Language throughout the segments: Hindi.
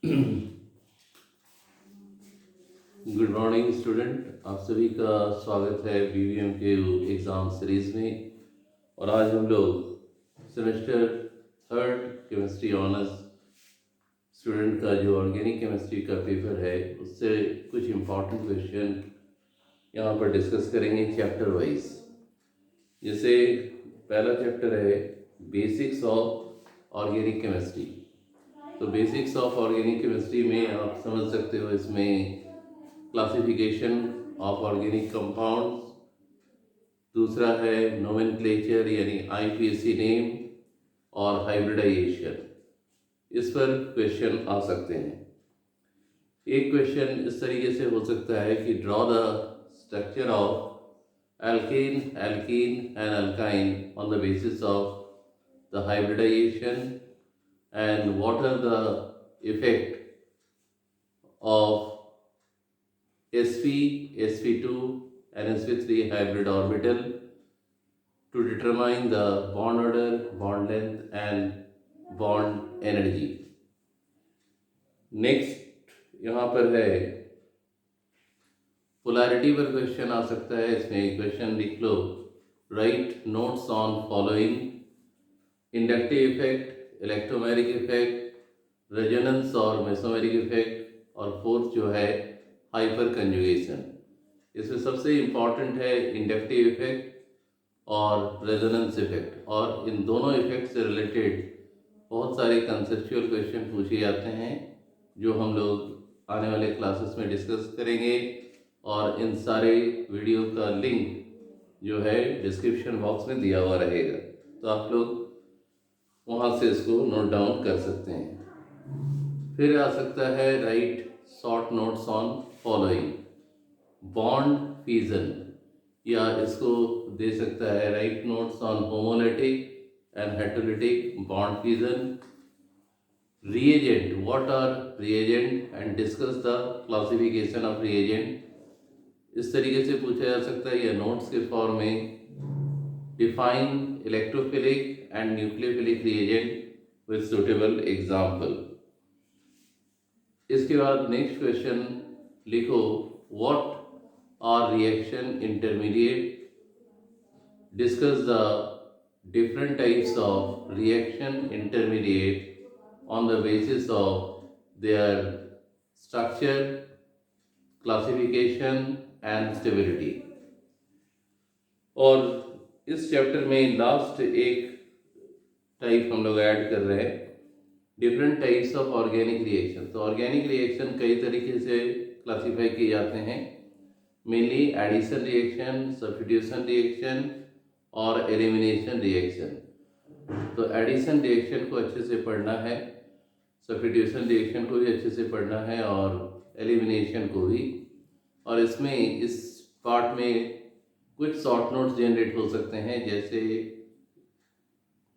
गुड मॉर्निंग स्टूडेंट, आप सभी का स्वागत है बीवीएम के एग्ज़ाम सीरीज़ में। और आज हम लोग semester third chemistry honours student का जो ऑर्गेनिक केमिस्ट्री का पेपर है उससे कुछ इम्पॉर्टेंट क्वेश्चन यहाँ पर डिस्कस करेंगे चैप्टर वाइज। जैसे पहला चैप्टर है बेसिक्स ऑफ ऑर्गेनिक केमिस्ट्री। तो बेसिक्स ऑफ ऑर्गेनिक केमिस्ट्री में आप समझ सकते हो, इसमें क्लासिफिकेशन ऑफ ऑर्गेनिक कंपाउंड्स, दूसरा है नोमेनक्लेचर यानी आईपीएसी नेम और हाइब्रिडाइजेशन, इस पर क्वेश्चन आ सकते हैं। एक क्वेश्चन इस तरीके से हो सकता है कि draw the structure of alkane, alkene and alkyne on the basis of the hybridization and what are the effect of sp, sp2 and sp3 hybrid orbital to determine the bond order, bond length and bond energy. Next यहाँ पर है पोलैरिटी पर क्वेश्चन आ सकता है। इसमें क्वेश्चन लिख लो, write notes on following: inductive effect, electromagnetic effect, resonance और मेसोमेरिक इफेक्ट, और फोर्थ जो है हाइपर कंजुगेशन। इसमें सबसे इम्पॉर्टेंट है इंडक्टिव इफेक्ट और रेजोनेंस इफेक्ट, और इन दोनों इफेक्ट से रिलेटेड बहुत सारे कंसेप्चुअल क्वेश्चन पूछे जाते हैं जो हम लोग आने वाले क्लासेस में डिस्कस करेंगे। और इन सारे वीडियो का लिंक जो है डिस्क्रिप्शन बॉक्स में दिया हुआ रहेगा, तो आप लोग वहाँ से इसको नोट डाउन कर सकते हैं। फिर आ सकता है right short notes on following: bond fusion, या इसको दे सकता है right notes on homolytic and heterolytic bond fusion. reagent, what are reagent and discuss the classification of reagent, इस तरीके से पूछा जा सकता है, या नोट्स के फॉर्म में define electrophilic and nucleophilic reagent with suitable example. इसके बाद नेक्स्ट क्वेश्चन लिखो, what are reaction intermediate, discuss the different types of reaction intermediate on the basis of their structure, classification and stability। और इस चैप्टर में लास्ट एक टाइप हम लोग ऐड कर रहे हैं, different types of organic reaction. तो ऑर्गेनिक रिएक्शन कई तरीके से क्लासीफाई किए जाते हैं, mainly addition reaction, substitution reaction और एलिमिनेशन रिएक्शन। तो एडिशन रिएक्शन को अच्छे से पढ़ना है, सब्स्टिट्यूशन रिएक्शन को भी अच्छे से पढ़ना है और एलिमिनेशन को भी। और इसमें इस पार्ट में कुछ शॉर्ट नोट्स जनरेट हो सकते हैं, जैसे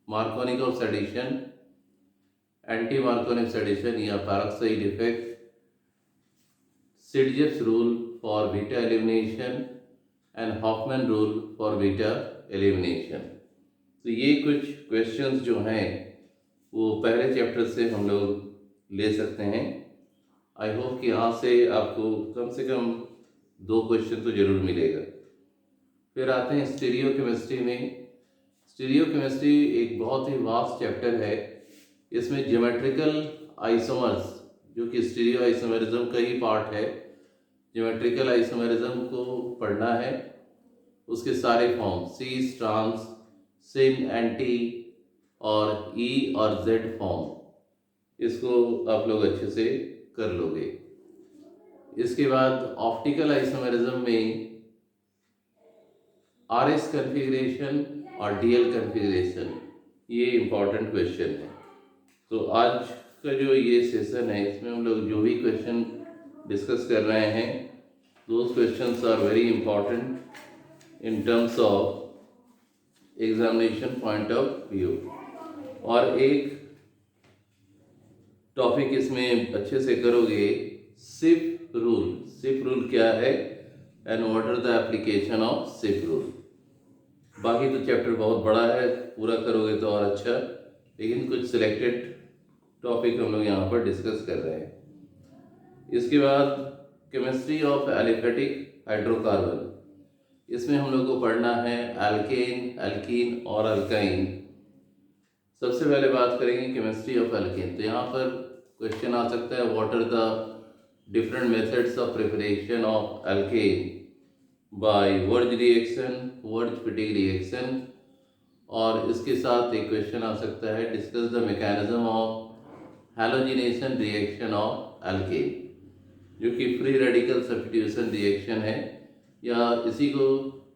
Markovnikov addition, anti Markovnikov addition या peroxide effect, Saytzeff's rule for beta elimination and Hofmann rule for beta elimination. तो ये कुछ क्वेश्चंस जो हैं वो पहले चैप्टर से हम लोग ले सकते हैं। आई होप कि यहाँ से आपको कम से कम 2 क्वेश्चन तो जरूर मिलेगा। फिर आते हैं स्टीरियो केमिस्ट्री में। स्टीरियो केमिस्ट्री एक बहुत ही वास्ट चैप्टर है। इसमें ज्योमेट्रिकल आइसोमर्स, जो कि स्टीरियो आइसोमेरिज्म का ही पार्ट है, ज्योमेट्रिकल आइसोमेरिज्म को पढ़ना है, उसके सारे फॉर्म सी, ट्रांस, सिन, एंटी और ई और जेड फॉर्म, इसको आप लोग अच्छे से कर लोगे। इसके बाद ऑप्टिकल आइसोमेरिज्म में आरएस कन्फिग्रेशन और डीएल कन्फिग्रेशन, ये इम्पॉर्टेंट क्वेश्चन है। तो आज का जो ये सेशन है, इसमें हम लोग जो भी क्वेश्चन डिस्कस कर रहे हैं, those questions are very important in terms of examination point of view. और एक टॉपिक इसमें अच्छे से करोगे, सिप रूल। सिप रूल क्या है and what are the application of सिप रूल। बाकी तो चैप्टर बहुत बड़ा है, पूरा करोगे तो और अच्छा, लेकिन कुछ सिलेक्टेड टॉपिक हम लोग यहाँ पर डिस्कस कर रहे हैं। इसके बाद केमिस्ट्री ऑफ एलिफेटिक हाइड्रोकार्बन, इसमें हम लोग को पढ़ना है एल्केन, एल्कीन और अल्काइन। सबसे पहले बात करेंगे केमिस्ट्री ऑफ एल्केन। तो यहाँ पर क्वेश्चन आ सकता है, what are the different methods of preparation of alkane by Wurtz reaction, Wurtz Fittig reaction. और इसके साथ एक क्वेश्चन आ सकता है, discuss the mechanism of halogenation reaction of alkane, जो कि फ्री रेडिकल सब्स्टिट्यूशन रिएक्शन है, या इसी को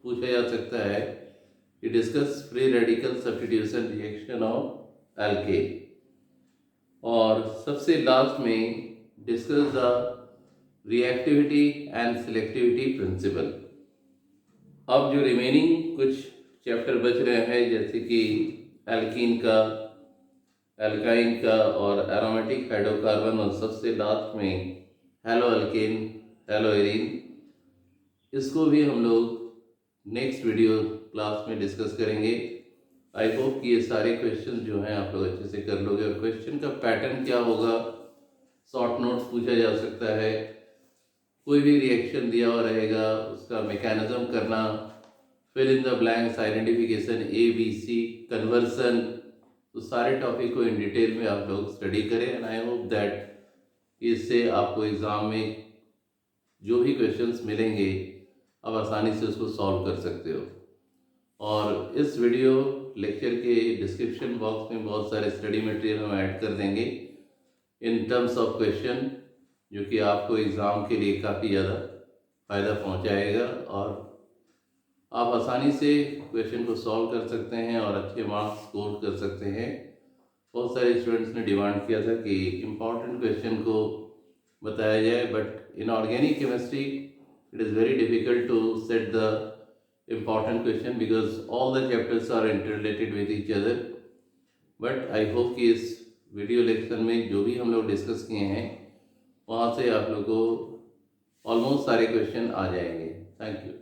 पूछा जा सकता है कि discuss free radical substitution reaction of alkane. और सबसे लास्ट में discuss the reactivity and selectivity principle. अब जो रिमेनिंग कुछ चैप्टर बच रहे हैं, जैसे कि एल्कीन का, एल्काइन का और एरोमेटिक हाइड्रोकार्बन, और सबसे लास्ट में हेलो एल्केन, हेलो एरीन, इसको भी हम लोग नेक्स्ट वीडियो क्लास में डिस्कस करेंगे। आई होप कि ये सारे क्वेश्चन जो हैं आप लोग अच्छे से कर लोगे। और क्वेश्चन का पैटर्न क्या होगा, शॉर्ट नोट्स पूछा जा सकता है, कोई भी रिएक्शन दिया हुआ रहेगा, उसका मैकेनिज्म करना, fill in the blanks, identification, ABC, conversion. तो सारे टॉपिक को इन डिटेल में आप लोग स्टडी करें, एंड आई होप दैट इससे आपको एग्ज़ाम में जो भी क्वेश्चंस मिलेंगे आप आसानी से उसको सॉल्व कर सकते हो। और इस वीडियो लेक्चर के डिस्क्रिप्शन बॉक्स में बहुत सारे स्टडी मटेरियल हम ऐड कर देंगे इन टर्म्स ऑफ क्वेश्चन, जो कि आपको एग्ज़ाम के लिए काफ़ी ज़्यादा फ़ायदा पहुंचाएगा, और आप आसानी से क्वेश्चन को सॉल्व कर सकते हैं और अच्छे मार्क्स स्कोर कर सकते हैं। बहुत सारे स्टूडेंट्स ने डिमांड किया था कि इम्पॉर्टेंट क्वेश्चन को बताया जाए, but in organic chemistry it is very difficult to set the important question because all the chapters are interrelated with each other. But I hope कि इस वीडियो लेक्चर में जो भी हम लोग डिस्कस किए हैं वहाँ से आप लोग को ऑलमोस्ट सारे क्वेश्चन आ जाएंगे। Thank you.